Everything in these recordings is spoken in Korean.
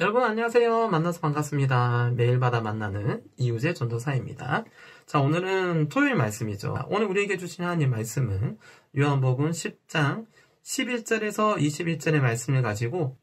여러분 안녕하세요. 만나서 반갑습니다. 매일마다 만나는 이우재 전도사입니다. 자, 오늘은 토요일 말씀이죠. 오늘 우리에게 주신 하나님 말씀은 요한복음 10장 11절에서 21절의 말씀을 가지고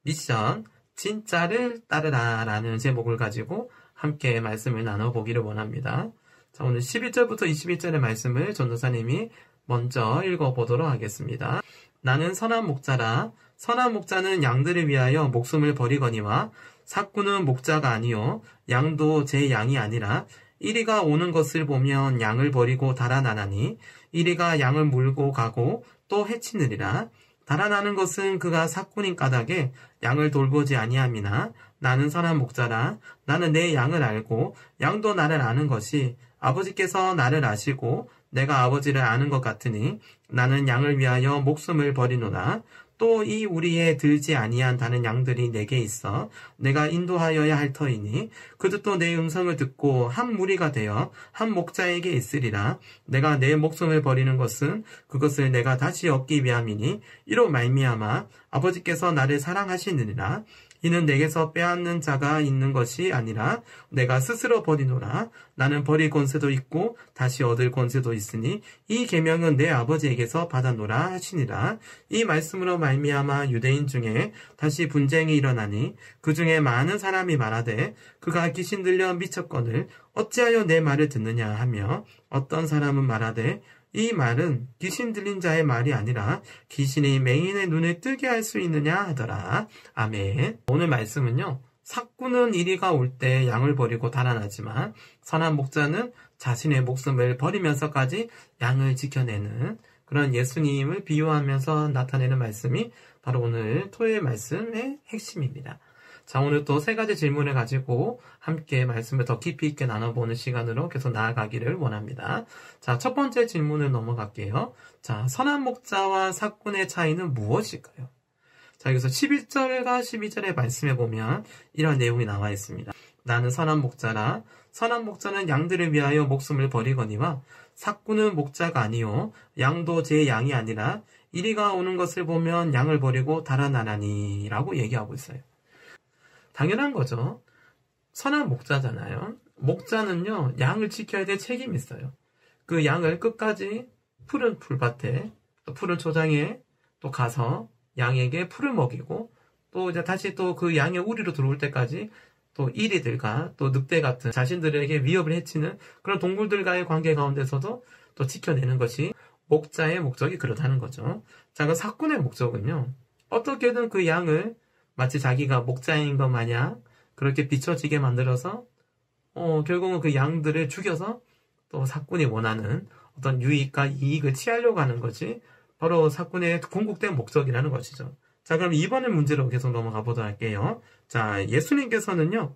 미션 진짜를 따르라 라는 제목을 가지고 함께 말씀을 나눠보기를 원합니다. 자, 오늘 11절부터 21절의 말씀을 전도사님이 먼저 읽어보도록 하겠습니다. 나는 선한 목자라. 선한 목자는 양들을 위하여 목숨을 버리거니와 삭구는 목자가 아니요 양도 제 양이 아니라 이리가 오는 것을 보면 양을 버리고 달아나나니 이리가 양을 물고 가고 또 해치느니라. 달아나는 것은 그가 삭구인 까닭에 양을 돌보지 아니함이나 나는 선한 목자라. 나는 내 양을 알고 양도 나를 아는 것이 아버지께서 나를 아시고 내가 아버지를 아는 것 같으니 나는 양을 위하여 목숨을 버리노라. 또 이 우리에 들지 아니한 다른 양들이 내게 있어 내가 인도하여야 할 터이니 그들도 내 음성을 듣고 한 무리가 되어 한 목자에게 있으리라. 내가 내 목숨을 버리는 것은 그것을 내가 다시 얻기 위함이니 이로 말미암아 아버지께서 나를 사랑하시느니라. 이는 내게서 빼앗는 자가 있는 것이 아니라 내가 스스로 버리노라. 나는 버릴 권세도 있고 다시 얻을 권세도 있으니 이 계명은 내 아버지에게서 받아노라 하시니라. 이 말씀으로 말미암아 유대인 중에 다시 분쟁이 일어나니 그 중에 많은 사람이 말하되 그가 귀신 들려 미쳤거늘 어찌하여 내 말을 듣느냐 하며 어떤 사람은 말하되 이 말은 귀신 들린 자의 말이 아니라 귀신이 맹인의 눈을 뜨게 할 수 있느냐 하더라. 아멘. 오늘 말씀은요. 삭구는 이리가 올 때 양을 버리고 달아나지만 선한 목자는 자신의 목숨을 버리면서까지 양을 지켜내는 그런 예수님을 비유하면서 나타내는 말씀이 바로 오늘 토요일 말씀의 핵심입니다. 자, 오늘 또 세 가지 질문을 가지고 함께 말씀을 더 깊이 있게 나눠보는 시간으로 계속 나아가기를 원합니다. 자, 첫 번째 질문을 넘어갈게요. 자, 선한 목자와 삭군의 차이는 무엇일까요? 자, 여기서 11절과 12절의 말씀에 보면 이런 내용이 나와 있습니다. 나는 선한 목자라. 선한 목자는 양들을 위하여 목숨을 버리거니와 삭군은 목자가 아니요 양도 제 양이 아니라 이리가 오는 것을 보면 양을 버리고 달아나나니 라고 얘기하고 있어요. 당연한 거죠. 선한 목자잖아요. 목자는요, 양을 지켜야 될 책임이 있어요. 그 양을 끝까지 푸른 풀밭에, 또 푸른 초장에 또 가서 양에게 풀을 먹이고, 또 이제 다시 또 그 양의 우리로 들어올 때까지 또 이리들과 또 늑대 같은 자신들에게 위협을 해치는 그런 동물들과의 관계 가운데서도 또 지켜내는 것이 목자의 목적이 그렇다는 거죠. 자, 그 삭군의 목적은요, 어떻게든 그 양을 마치 자기가 목자인 것 마냥 그렇게 비춰지게 만들어서 결국은 그 양들을 죽여서 또 삭군이 원하는 어떤 유익과 이익을 취하려고 하는 것이 바로 삭군의 궁극된 목적이라는 것이죠. 자, 그럼 이번의 문제로 계속 넘어가 보도록 할게요. 자, 예수님께서는요,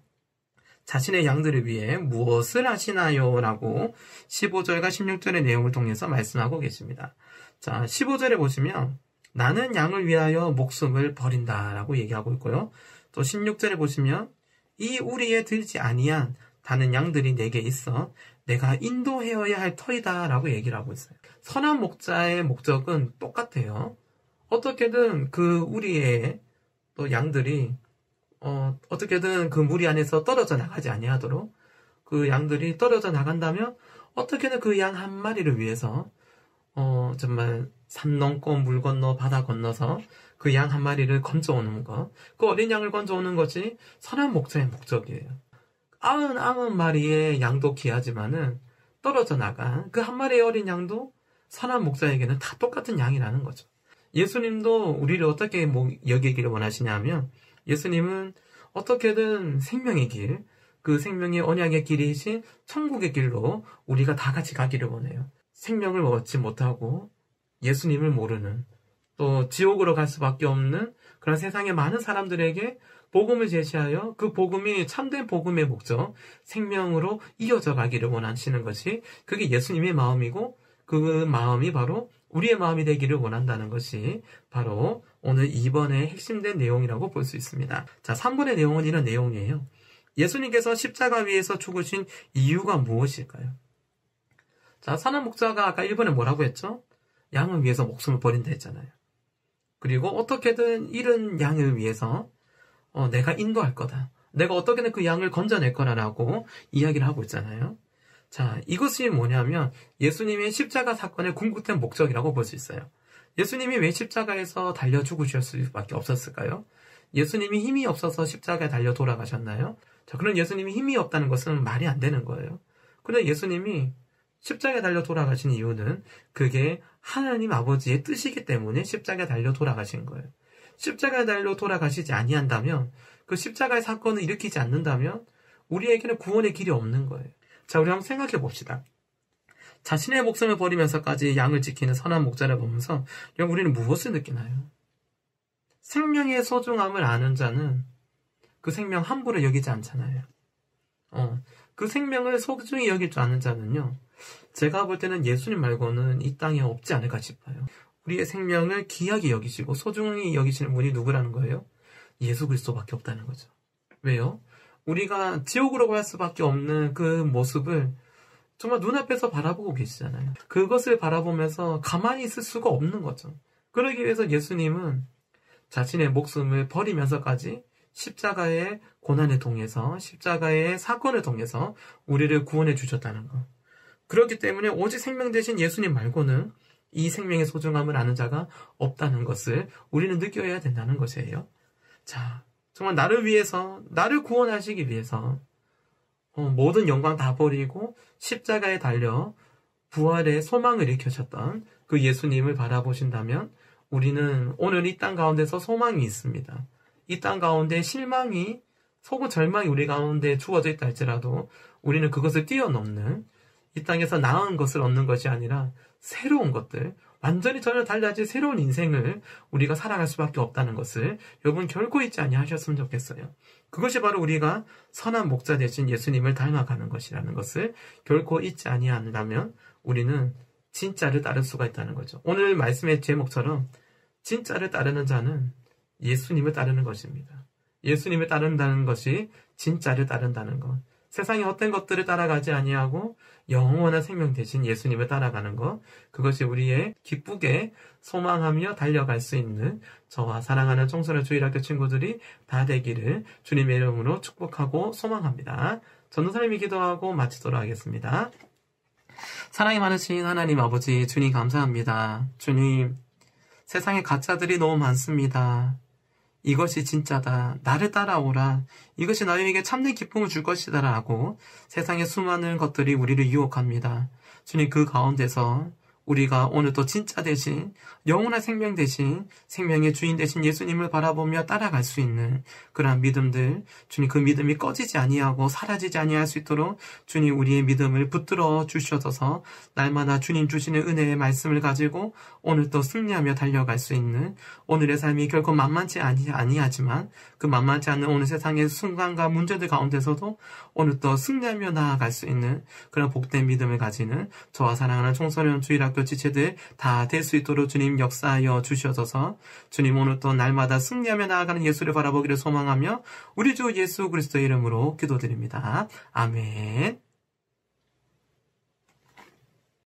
자신의 양들을 위해 무엇을 하시나요? 라고 15절과 16절의 내용을 통해서 말씀하고 계십니다. 자, 15절에 보시면 나는 양을 위하여 목숨을 버린다 라고 얘기하고 있고요. 또 16절에 보시면 이 우리에 들지 아니한 다른 양들이 내게 있어 내가 인도하여야 할 터이다 라고 얘기를 하고 있어요. 선한 목자의 목적은 똑같아요. 어떻게든 그 우리의 또 양들이 어떻게든 그 무리 안에서 떨어져 나가지 아니하도록 그 양들이 떨어져 나간다면 어떻게든 그 양 한 마리를 위해서 정말 산 넘고 물 건너 바다 건너서 그 양 한 마리를 건져오는 것, 그 어린 양을 건져오는 것이 선한 목자의 목적이에요. 99마리의 양도 귀하지만은 떨어져 나간 그 한 마리의 어린 양도 선한 목자에게는 다 똑같은 양이라는 거죠. 예수님도 우리를 어떻게 여기기를 원하시냐면 예수님은 어떻게든 생명의 길, 그 생명의 언약의 길이신 천국의 길로 우리가 다 같이 가기를 원해요. 생명을 얻지 못하고 예수님을 모르는 또 지옥으로 갈 수밖에 없는 그런 세상의 많은 사람들에게 복음을 제시하여 그 복음이 참된 복음의 목적, 생명으로 이어져 가기를 원하시는 것이 그게 예수님의 마음이고 그 마음이 바로 우리의 마음이 되기를 원한다는 것이 바로 오늘 2번의 핵심된 내용이라고 볼 수 있습니다. 자, 3번의 내용은 이런 내용이에요. 예수님께서 십자가 위에서 죽으신 이유가 무엇일까요? 자, 선한 목자가 아까 1번에 뭐라고 했죠? 양을 위해서 목숨을 버린다 했잖아요. 그리고 어떻게든 잃은 양을 위해서 내가 인도할 거다. 내가 어떻게든 그 양을 건져낼 거라라고 이야기를 하고 있잖아요. 자, 이것이 뭐냐면 예수님의 십자가 사건의 궁극된 목적이라고 볼 수 있어요. 예수님이 왜 십자가에서 달려 죽으실 수밖에 없었을까요? 예수님이 힘이 없어서 십자가에 달려 돌아가셨나요? 자, 그럼 예수님이 힘이 없다는 것은 말이 안 되는 거예요. 그런데 예수님이 십자가에 달려 돌아가신 이유는 그게 하나님 아버지의 뜻이기 때문에 십자가에 달려 돌아가신 거예요. 십자가에 달려 돌아가시지 아니한다면, 그 십자가의 사건을 일으키지 않는다면 우리에게는 구원의 길이 없는 거예요. 자, 우리 한번 생각해 봅시다. 자신의 목숨을 버리면서까지 양을 지키는 선한 목자를 보면서 우리는 무엇을 느끼나요? 생명의 소중함을 아는 자는 그 생명 함부로 여기지 않잖아요. 그 생명을 소중히 여길 줄 아는 자는요, 제가 볼 때는 예수님 말고는 이 땅에 없지 않을까 싶어요. 우리의 생명을 귀하게 여기시고 소중히 여기시는 분이 누구라는 거예요? 예수 그리스도밖에 없다는 거죠. 왜요? 우리가 지옥으로 갈 수밖에 없는 그 모습을 정말 눈앞에서 바라보고 계시잖아요. 그것을 바라보면서 가만히 있을 수가 없는 거죠. 그러기 위해서 예수님은 자신의 목숨을 버리면서까지 십자가의 고난을 통해서, 십자가의 사건을 통해서 우리를 구원해 주셨다는 것. 그렇기 때문에 오직 생명 되신 예수님 말고는 이 생명의 소중함을 아는 자가 없다는 것을 우리는 느껴야 된다는 것이에요. 자, 정말 나를 위해서, 나를 구원하시기 위해서 모든 영광 다 버리고 십자가에 달려 부활의 소망을 일으키셨던 그 예수님을 바라보신다면 우리는 오늘 이 땅 가운데서 소망이 있습니다. 이 땅 가운데 실망이, 혹은 절망이 우리 가운데 주어져 있다 할지라도 우리는 그것을 뛰어넘는, 이 땅에서 나은 것을 얻는 것이 아니라 새로운 것들, 완전히 전혀 달라진 새로운 인생을 우리가 살아갈 수밖에 없다는 것을 여러분 결코 잊지 아니하셨으면 좋겠어요. 그것이 바로 우리가 선한 목자 되신 예수님을 닮아가는 것이라는 것을 결코 잊지 아니한다면 우리는 진짜를 따를 수가 있다는 거죠. 오늘 말씀의 제목처럼 진짜를 따르는 자는 예수님을 따르는 것입니다. 예수님을 따른다는 것이 진짜를 따른다는 것. 세상의 어떤 것들을 따라가지 아니하고 영원한 생명 대신 예수님을 따라가는 것, 그것이 우리의 기쁘게 소망하며 달려갈 수 있는 저와 사랑하는 청소년 주일학교 친구들이 다 되기를 주님의 이름으로 축복하고 소망합니다. 전도사님이 기도하고 마치도록 하겠습니다. 사랑이 많으신 하나님 아버지, 주님 감사합니다. 주님, 세상에 가짜들이 너무 많습니다. 이것이 진짜다. 나를 따라오라. 이것이 너희에게 참된 기쁨을 줄 것이다 라고 세상의 수많은 것들이 우리를 유혹합니다. 주님, 그 가운데서 우리가 오늘 또 진짜 대신, 영원한 생명 대신, 생명의 주인 대신 예수님을 바라보며 따라갈 수 있는 그러한 믿음들, 주님, 그 믿음이 꺼지지 아니하고 사라지지 아니할 수 있도록 주님, 우리의 믿음을 붙들어 주셔서 날마다 주님 주시는 은혜의 말씀을 가지고 오늘 또 승리하며 달려갈 수 있는, 오늘의 삶이 결코 만만치 아니하지만 그 만만치 않은 오늘 세상의 순간과 문제들 가운데서도 오늘 또 승리하며 나아갈 수 있는 그런 복된 믿음을 가지는 저와 사랑하는 청소년 주일학교 지체들 다 될 수 있도록 주님 역사하여 주셔서 주님, 오늘 또 날마다 승리하며 나아가는 예수를 바라보기를 소망하며 우리 주 예수 그리스도의 이름으로 기도드립니다. 아멘.